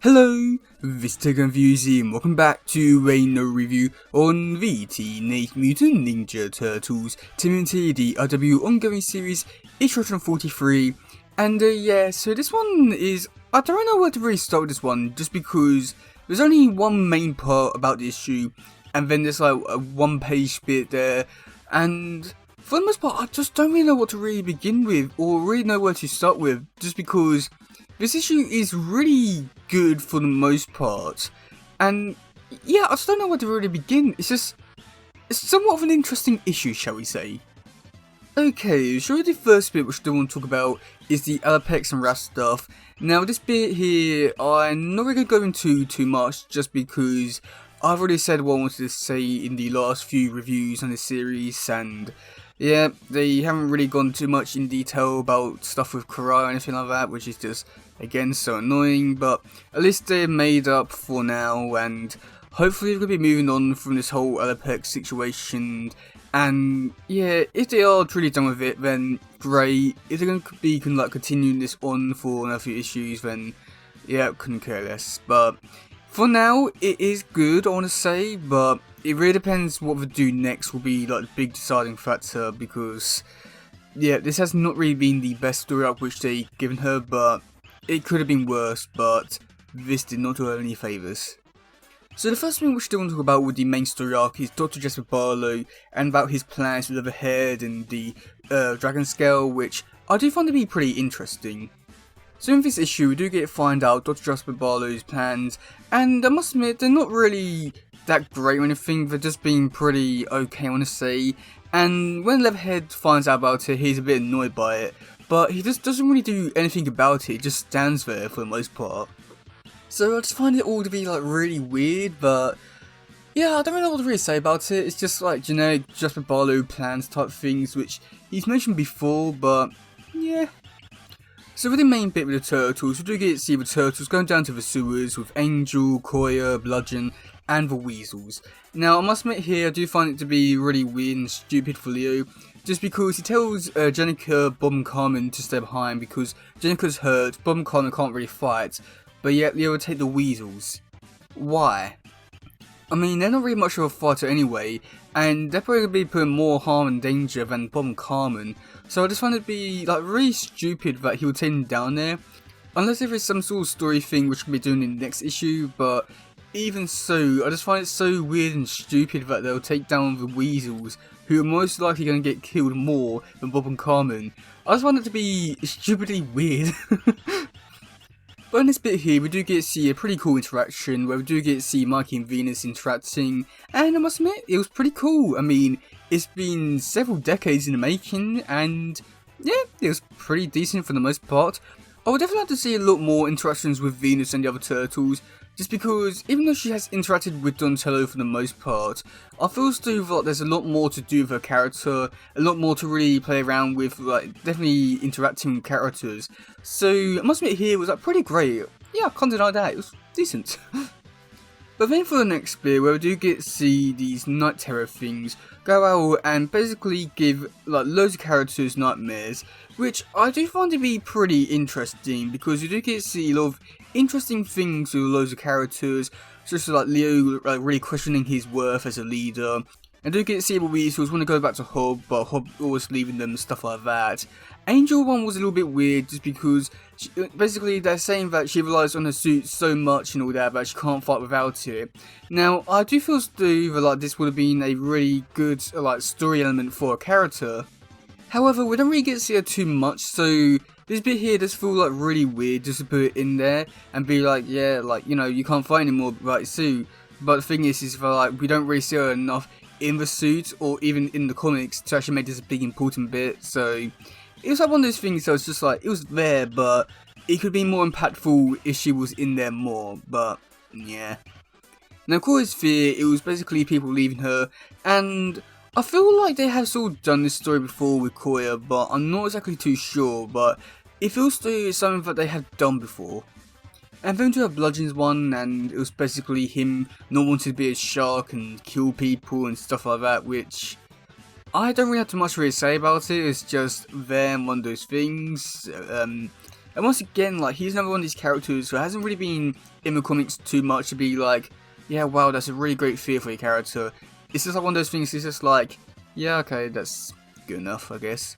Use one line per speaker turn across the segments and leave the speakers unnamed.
Hello, this is teddygaming and welcome back to a no review on the Teenage Mutant Ninja Turtles tmnt, the RW ongoing series, issue 43. And yeah, so this one is, I don't know where to really start with this one, just because there's only one main part about the issue, and then there's like a one-page bit there, and for the most part I just don't really know what to really begin with, or really know where to start with, just because this issue is really good for the most part, and yeah, I just don't know where to really begin. It's somewhat of an interesting issue, shall we say. Okay, so the first bit which I want to talk about is the Alapex and Rast stuff. Now this bit here, I'm not really going to go into too much, just because I've already said what I wanted to say in the last few reviews on this series, and yeah, they haven't really gone too much in detail about stuff with Karai or anything like that, which is just, again, so annoying, but at least they're made up for now, and hopefully we're going to be moving on from this whole Alapex situation, and yeah, if they are truly done with it, then great. If they're going to be continuing this on for another few issues, then yeah, couldn't care less, but for now, it is good, I want to say, but it really depends what they do next will be like the big deciding factor, because yeah, this has not really been the best story arc which they've given her, but it could have been worse, but this did not do her any favours. So the first thing which I want to talk about with the main story arc is Dr. Jasper Barlow, and about his plans with Leatherhead and the Dragon Scale, which I do find to be pretty interesting. So in this issue we do get to find out Dr. Jasper Barlow's plans, and I must admit they're not really that great or anything, they're just being pretty okay, I want to say, and when Leatherhead finds out about it, he's a bit annoyed by it, but he just doesn't really do anything about it, just stands there for the most part. So I just find it all to be like really weird, but yeah, I don't really know what to really say about it. It's just like generic Jasper Barlow plans type things, which he's mentioned before, but yeah. So with the main bit with the turtles, we do get to see the turtles going down to the sewers with Angel, Koya, Bludgeon, and the weasels. Now I must admit here, I do find it to be really weird and stupid for Leo, just because he tells Jenica, Bob and Carmen to stay behind because Jenica's hurt, Bob and Carmen can't really fight, but yet Leo will take the weasels. Why? I mean, they're not really much of a fighter anyway, and they're probably going to be putting more harm and danger than Bob and Carmen, so I just find it to be like really stupid that he would take them down there, unless there is some sort of story thing which can be doing in the next issue, but even so, I just find it so weird and stupid that they'll take down the weasels, who are most likely going to get killed more than Bob and Carmen. I just find it to be stupidly weird. But in this bit here, we do get to see a pretty cool interaction, where we do get to see Mikey and Venus interacting, and I must admit, it was pretty cool. I mean, it's been several decades in the making, and yeah, it was pretty decent for the most part. I would definitely like to see a lot more interactions with Venus and the other turtles, just because even though she has interacted with Donatello for the most part, I feel still like there's a lot more to do with her character, a lot more to really play around with, like definitely interacting with characters. So I must admit here was like pretty great. Yeah, I can't deny that, it was decent. But then for the next bit, where we do get to see these Night Terror things go out and basically give like loads of characters nightmares, which I do find to be pretty interesting, because you do get to see a lot of interesting things with loads of characters, such as like Leo like really questioning his worth as a leader, and do get to see the weasels want to go back to Hob, but Hob always leaving them and stuff like that. Angel one was a little bit weird, just because basically they're saying that she relies on her suit so much and all that she can't fight without it. Now I do feel still that like this would have been a really good like story element for a character. However, we don't really get to see her too much, so this bit here does feel like really weird just to put it in there and be like, yeah, like, you know, you can't fight anymore without your suit. But the thing is that like we don't really see her enough in the suit or even in the comics to actually make this a big important bit, so it was like one of those things that was just like, it was there, but it could be more impactful if she was in there more, but yeah. Now Koya's fear, it was basically people leaving her, and I feel like they have sort of done this story before with Koya, but I'm not exactly too sure, but it feels to something that they have done before. And then to have Bludgeon's one, and it was basically him not wanting to be a shark and kill people and stuff like that, which I don't really have too much to really say about it. It's just them, one of those things. And once again, like, he's another one of these characters who hasn't really been in the comics too much to be like, yeah, wow, that's a really great fear for your character. It's just like one of those things, it's just like, yeah, okay, that's good enough, I guess.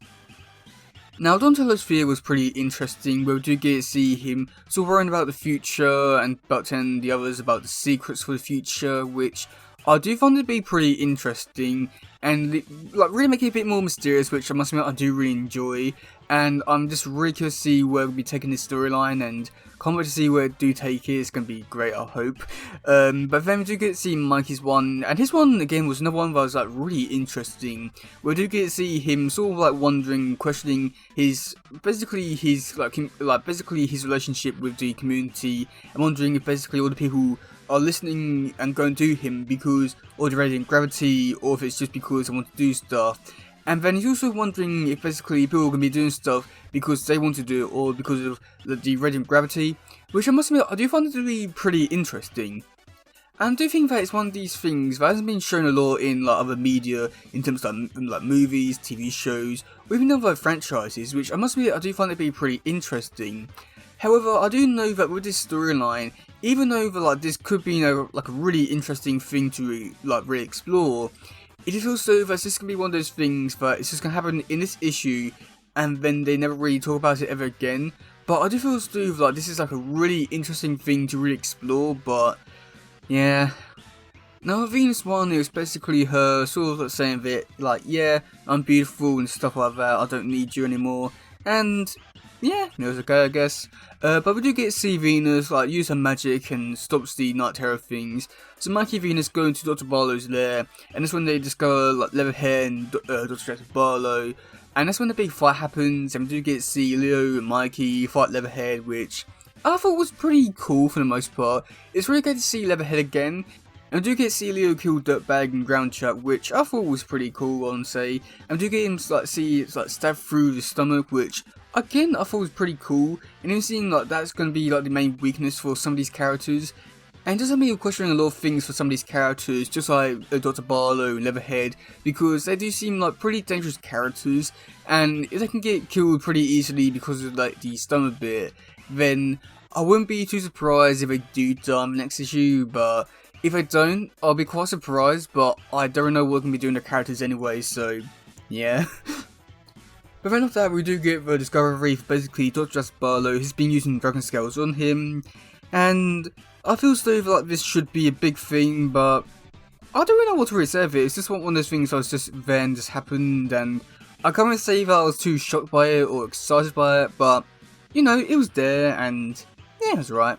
Now, Donatello's fear was pretty interesting, where we do get to see him sort of worrying about the future and about telling the others about the secrets for the future, which I do find to be pretty interesting and like really make it a bit more mysterious, which I must admit I do really enjoy. And I'm just really curious to see where we'll be taking this storyline, and can't wait to see where it do take it. It's going to be great, I hope. But then we do get to see Mikey's one, and his one again was another one that was like really interesting. We do get to see him sort of like wondering, questioning his basically his relationship with the community, and wondering if basically all the people are listening and going to him because of the radiant gravity, or if it's just because they want to do stuff. And then he's also wondering if basically people are going to be doing stuff because they want to do it, or because of the radiant gravity, which I must admit I do find it to be pretty interesting. And I do think that it's one of these things that hasn't been shown a lot in like other media, in terms of like movies, TV shows, or even other franchises, which I must admit I do find it to be pretty interesting. However, I do know that with this storyline, even though like this could be like a really interesting thing to really explore, it is also that it's just going to be one of those things that it's just going to happen in this issue, and then they never really talk about it ever again. But I do feel still like this is like a really interesting thing to really explore, but yeah. Now, Venus 1, it was basically her sort of like saying that, like, yeah, I'm beautiful and stuff like that, I don't need you anymore, and yeah, it was okay, I guess. But we do get to see Venus like use her magic and stops the Night Terror things. So Mikey and Venus go into Dr. Barlow's lair, and that's when they discover like Leatherhead and Dr. Jackson Barlow. And that's when the big fight happens, and we do get to see Leo and Mikey fight Leatherhead, which I thought was pretty cool for the most part. It's really great to see Leatherhead again. And we do get to see Leo kill Dirtbag and Groundchuck, which I thought was pretty cool, I'll say. And we do get him to like see it's like stabbed through the stomach, which again I thought was pretty cool. And even seeing like that's going to be like the main weakness for some of these characters. And just have me questioning a lot of things for some of these characters, just like Dr. Barlow and Leatherhead, because they do seem like pretty dangerous characters. And if they can get killed pretty easily because of like the stomach bit, then I wouldn't be too surprised if they do die in the next issue. But if I don't, I'll be quite surprised, but I don't know what they're going to be doing to characters anyway, so yeah. But then after that, we do get the discovery of basically Dr. Jasper Barlow has been using dragon scales on him, and I feel still like this should be a big thing, but I don't really know what to really say of it. It's just one of those things that was just then just happened, and I can't really say that I was too shocked by it or excited by it, but you know, it was there, and yeah, it was right.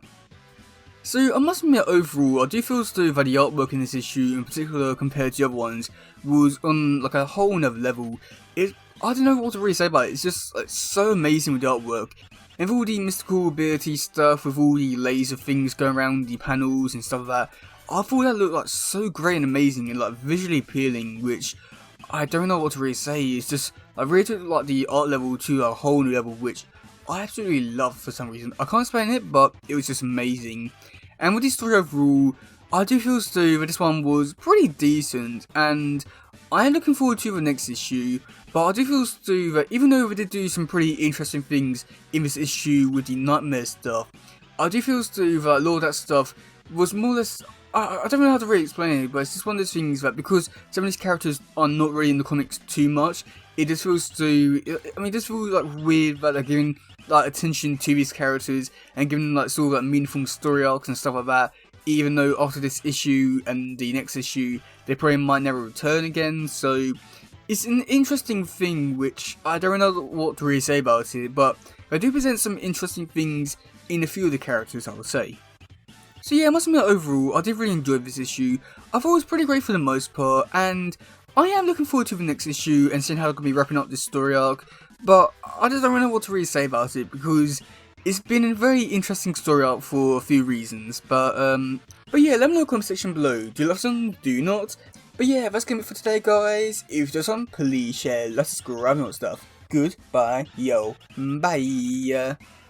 So I must admit, overall, I do feel still that the artwork in this issue, in particular compared to the other ones, was on like a whole nother level. I don't know what to really say about it. It's just like so amazing with the artwork, and with all the mystical ability stuff, with all the laser things going around the panels and stuff like that. I thought that looked like so great and amazing and like visually appealing, which I don't know what to really say. It's just I really took like the art level to a whole new level, which I absolutely love for some reason. I can't explain it, but it was just amazing. And with the story overall, I do feel still that this one was pretty decent, and I am looking forward to the next issue. But I do feel still that even though we did do some pretty interesting things in this issue with the nightmare stuff, I do feel still that a lot of that stuff was more or less, I don't know how to really explain it, but it's just one of those things that because some of these characters are not really in the comics too much, it just feels it just feels like weird that they're giving like attention to these characters and giving them like sort of like meaningful story arcs and stuff like that, even though after this issue and the next issue they probably might never return again. So it's an interesting thing which I don't know what to really say about it, but they do present some interesting things in a few of the characters, I would say. So yeah, I must admit overall I did really enjoy this issue. I thought it was pretty great for the most part, and I am looking forward to the next issue and seeing how they're going to be wrapping up this story arc. But I just don't really know what to really say about it, because it's been a very interesting story arc for a few reasons. But yeah, let me know in the comment section below. Do you love some? Do you not? But yeah, that's gonna be it for today, guys. If there's some, please share, let's subscribe and all that stuff. Goodbye, yo, bye.